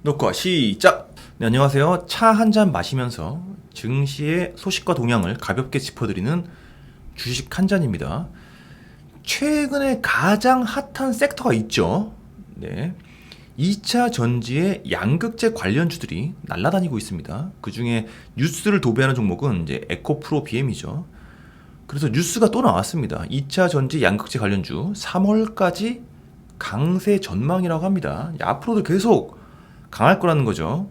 녹화 시작! 네, 안녕하세요. 차 한 잔 마시면서 증시의 소식과 동향을 가볍게 짚어드리는 주식 한 잔입니다. 최근에 가장 핫한 섹터가 있죠. 네. 2차 전지의 양극재 관련주들이 날아다니고 있습니다. 그 중에 뉴스를 도배하는 종목은 이제 에코프로 BM이죠. 그래서 뉴스가 또 나왔습니다. 2차 전지 양극재 관련주 3월까지 강세 전망이라고 합니다. 앞으로도 계속 강할 거라는 거죠.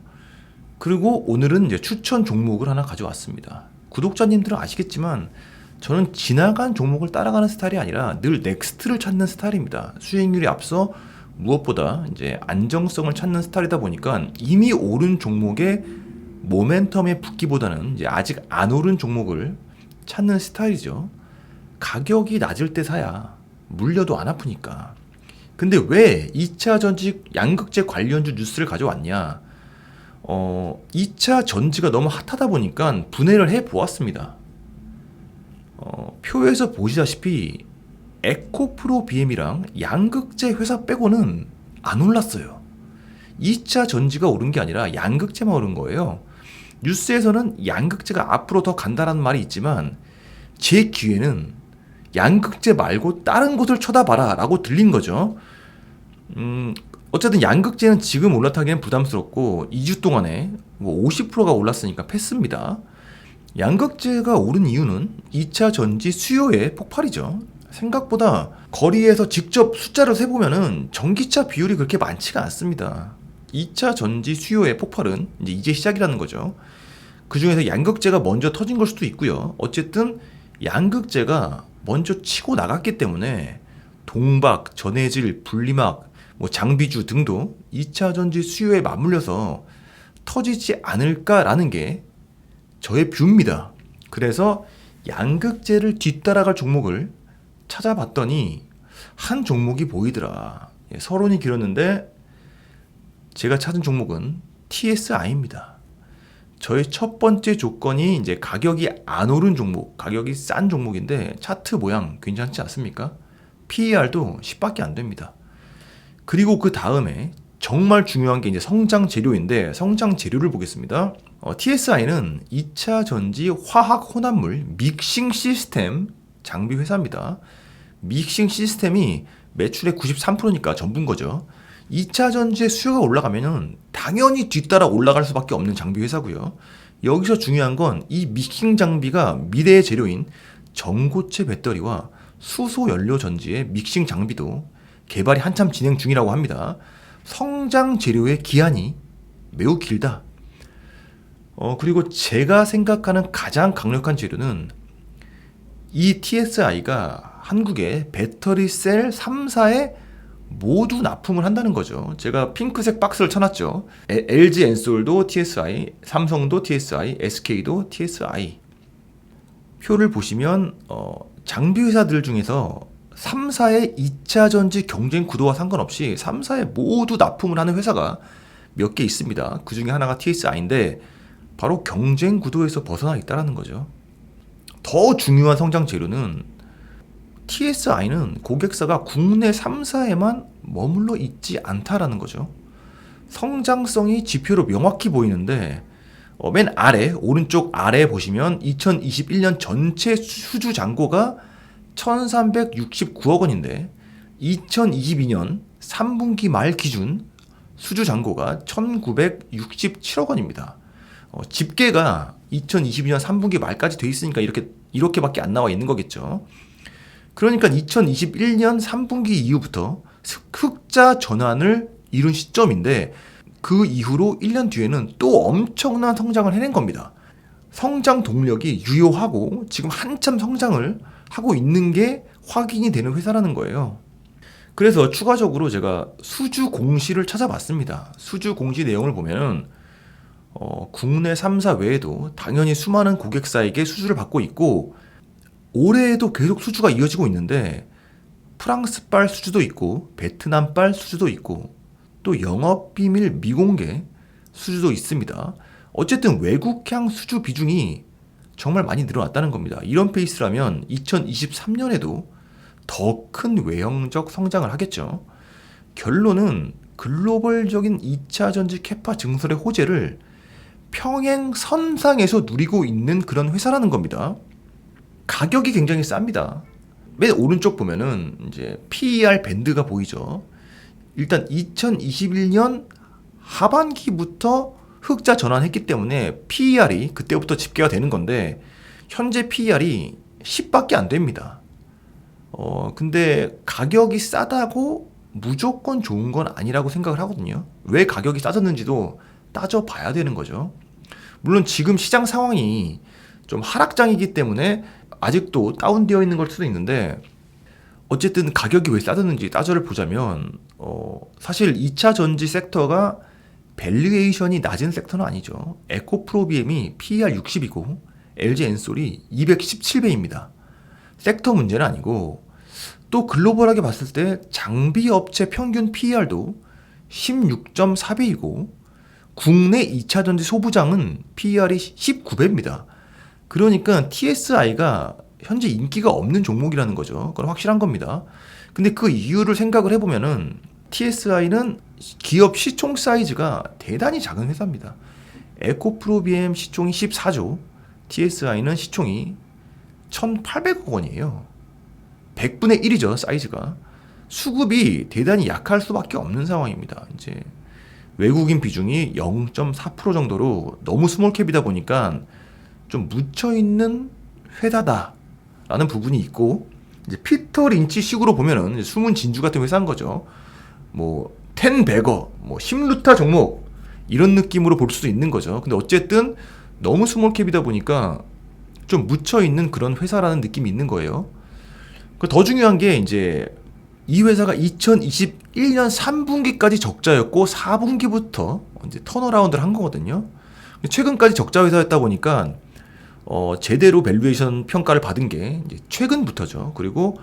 그리고 오늘은 이제 추천 종목을 하나 가져왔습니다. 구독자님들은 아시겠지만 저는 지나간 종목을 따라가는 스타일이 아니라 늘 넥스트를 찾는 스타일입니다. 수익률이 앞서 무엇보다 이제 안정성을 찾는 스타일이다 보니까 이미 오른 종목의 모멘텀에 붙기보다는 이제 아직 안 오른 종목을 찾는 스타일이죠. 가격이 낮을 때 사야 물려도 안 아프니까. 근데 왜 2차 전지 양극재 관련주 뉴스를 가져왔냐? 2차 전지가 너무 핫하다 보니까 분해를 해 보았습니다. 표에서 보시다시피 에코프로 BM이랑 양극재 회사 빼고는 안 올랐어요. 2차 전지가 오른 게 아니라 양극재만 오른 거예요. 뉴스에서는 양극재가 앞으로 더 간다라는 말이 있지만 제 귀에는 양극재 말고 다른 곳을 쳐다봐라 라고 들린 거죠. 어쨌든 양극재는 지금 올라타기엔 부담스럽고 2주 동안에 뭐 50%가 올랐으니까 패스입니다. 양극재가 오른 이유는 2차 전지 수요의 폭발이죠. 생각보다 거리에서 직접 숫자를 세보면은 전기차 비율이 그렇게 많지가 않습니다. 2차 전지 수요의 폭발은 이제 시작이라는 거죠. 그 중에서 양극재가 먼저 터진 걸 수도 있고요. 어쨌든 양극재가 먼저 치고 나갔기 때문에 동박, 전해질, 분리막, 뭐 장비주 등도 2차 전지 수요에 맞물려서 터지지 않을까라는 게 저의 뷰입니다. 그래서 양극재를 뒤따라갈 종목을 찾아봤더니 한 종목이 보이더라. 서론이 길었는데 제가 찾은 종목은 TSI입니다. 저의 첫 번째 조건이 이제 가격이 안 오른 종목, 가격이 싼 종목인데 차트 모양 괜찮지 않습니까? PER도 10밖에 안 됩니다. 그리고 그 다음에 정말 중요한 게 이제 성장 재료인데 성장 재료를 보겠습니다. TSI는 2차 전지 화학 혼합물 믹싱 시스템 장비 회사입니다. 믹싱 시스템이 매출의 93%니까 전부인 거죠. 2차 전지의 수요가 올라가면은 당연히 뒤따라 올라갈 수밖에 없는 장비 회사고요. 여기서 중요한 건 이 믹싱 장비가 미래의 재료인 전고체 배터리와 수소 연료 전지의 믹싱 장비도 개발이 한참 진행 중이라고 합니다. 성장 재료의 기한이 매우 길다. 그리고 제가 생각하는 가장 강력한 재료는 이 TSI가 한국에 배터리 셀 3사에 모두 납품을 한다는 거죠. 제가 핑크색 박스를 쳐놨죠. LG 엔솔도 TSI, 삼성도 TSI, SK도 TSI. 표를 보시면 장비 회사들 중에서 3사의 2차 전지 경쟁 구도와 상관없이 3사에 모두 납품을 하는 회사가 몇 개 있습니다. 그 중에 하나가 TSI인데 바로 경쟁 구도에서 벗어나 있다는 거죠. 더 중요한 성장 재료는 TSI는 고객사가 국내 3사에만 머물러 있지 않다라는 거죠. 성장성이 지표로 명확히 보이는데 맨 아래 오른쪽 아래 보시면 2021년 전체 수주 잔고가 1369억 원인데 2022년 3분기 말 기준 수주 잔고가 1967억 원입니다. 집계가 2022년 3분기 말까지 돼 있으니까 이렇게밖에 안 나와 있는 거겠죠. 그러니까 2021년 3분기 이후부터 흑자 전환을 이룬 시점인데 그 이후로 1년 뒤에는 또 엄청난 성장을 해낸 겁니다. 성장 동력이 유효하고 지금 한참 성장을 하고 있는 게 확인이 되는 회사라는 거예요. 그래서 추가적으로 제가 수주 공시를 찾아봤습니다. 수주 공시 내용을 보면은 국내 3사 외에도 당연히 수많은 고객사에게 수주를 받고 있고 올해에도 계속 수주가 이어지고 있는데 프랑스발 수주도 있고 베트남발 수주도 있고 또 영업비밀 미공개 수주도 있습니다. 어쨌든 외국향 수주 비중이 정말 많이 늘어났다는 겁니다. 이런 페이스라면 2023년에도 더 큰 외형적 성장을 하겠죠. 결론은 글로벌적인 2차 전지 캐파 증설의 호재를 평행선상에서 누리고 있는 그런 회사라는 겁니다. 가격이 굉장히 쌉니다. 맨 오른쪽 보면은 이제 PER 밴드가 보이죠. 일단 2021년 하반기부터 흑자 전환했기 때문에 PER이 그때부터 집계가 되는 건데 현재 PER이 10밖에 안 됩니다. 근데 가격이 싸다고 무조건 좋은 건 아니라고 생각을 하거든요. 왜 가격이 싸졌는지도 따져봐야 되는 거죠. 물론 지금 시장 상황이 좀 하락장이기 때문에 아직도 다운되어 있는 걸 수도 있는데 어쨌든 가격이 왜 싸졌는지 따져를 보자면 사실 2차 전지 섹터가 밸류에이션이 낮은 섹터는 아니죠. 에코프로비엠이 PER 60이고 LG 엔솔이 217배입니다. 섹터 문제는 아니고 또 글로벌하게 봤을 때 장비 업체 평균 PER도 16.4배이고 국내 2차 전지 소부장은 PER이 19배입니다. 그러니까 TSI가 현재 인기가 없는 종목이라는 거죠. 그건 확실한 겁니다. 근데 그 이유를 생각을 해보면은 TSI는 기업 시총 사이즈가 대단히 작은 회사입니다. 에코프로비엠 시총이 14조, TSI는 시총이 1,800억 원이에요. 100분의 1이죠, 사이즈가. 수급이 대단히 약할 수밖에 없는 상황입니다. 이제 외국인 비중이 0.4% 정도로 너무 스몰캡이다 보니까 좀 묻혀있는 회사다라는 부분이 있고, 이제 피터 린치 식으로 보면은 이제 숨은 진주 같은 회사인 거죠. 뭐 텐베거, 뭐 심루타 종목 이런 느낌으로 볼 수도 있는 거죠. 근데 어쨌든 너무 스몰캡이다 보니까 좀 묻혀있는 그런 회사라는 느낌이 있는 거예요. 더 중요한 게 이제 이 회사가 2021년 3분기까지 적자였고 4분기부터 이제 턴어라운드를 한 거거든요. 최근까지 적자 회사였다 보니까 제대로 밸류에이션 평가를 받은 게 이제 최근부터죠. 그리고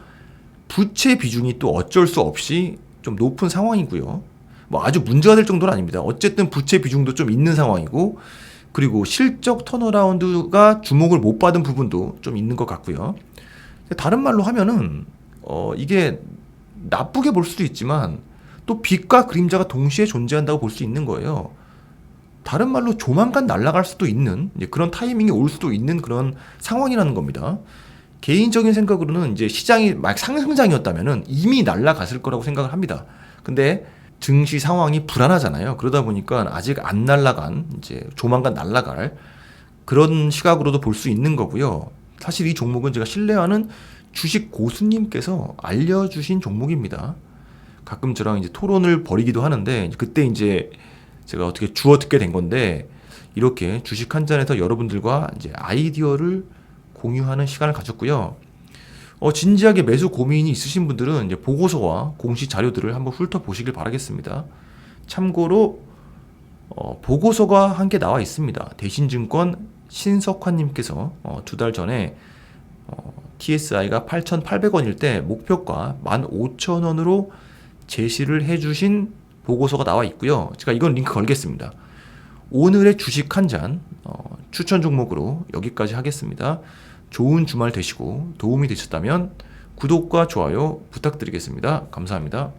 부채 비중이 또 어쩔 수 없이 좀 높은 상황이고요. 뭐 아주 문제가 될 정도는 아닙니다. 어쨌든 부채 비중도 좀 있는 상황이고, 그리고 실적 턴어라운드가 주목을 못 받은 부분도 좀 있는 것 같고요. 다른 말로 하면은 이게 나쁘게 볼 수도 있지만 또 빛과 그림자가 동시에 존재한다고 볼 수 있는 거예요. 다른 말로 조만간 날아갈 수도 있는 그런 타이밍이 올 수도 있는 그런 상황이라는 겁니다. 개인적인 생각으로는 이제 시장이 막 상승장이었다면은 이미 날아갔을 거라고 생각을 합니다. 근데 증시 상황이 불안하잖아요. 그러다 보니까 아직 안 날아간, 이제 조만간 날아갈 그런 시각으로도 볼 수 있는 거고요. 사실 이 종목은 제가 신뢰하는 주식 고수님께서 알려주신 종목입니다. 가끔 저랑 이제 토론을 벌이기도 하는데 그때 이제 제가 어떻게 주워 듣게 된 건데, 이렇게 주식 한 잔에서 여러분들과 이제 아이디어를 공유하는 시간을 가졌고요. 진지하게 매수 고민이 있으신 분들은 이제 보고서와 공시 자료들을 한번 훑어보시길 바라겠습니다. 참고로 보고서가 한 개 나와 있습니다. 대신증권 신석환님께서 2달 전에 TSI가 8,800원일 때 목표가 15,000원으로 제시를 해주신 보고서가 나와 있고요. 제가 이건 링크 걸겠습니다. 오늘의 주식 한 잔 추천 종목으로 여기까지 하겠습니다. 좋은 주말 되시고 도움이 되셨다면 구독과 좋아요 부탁드리겠습니다. 감사합니다.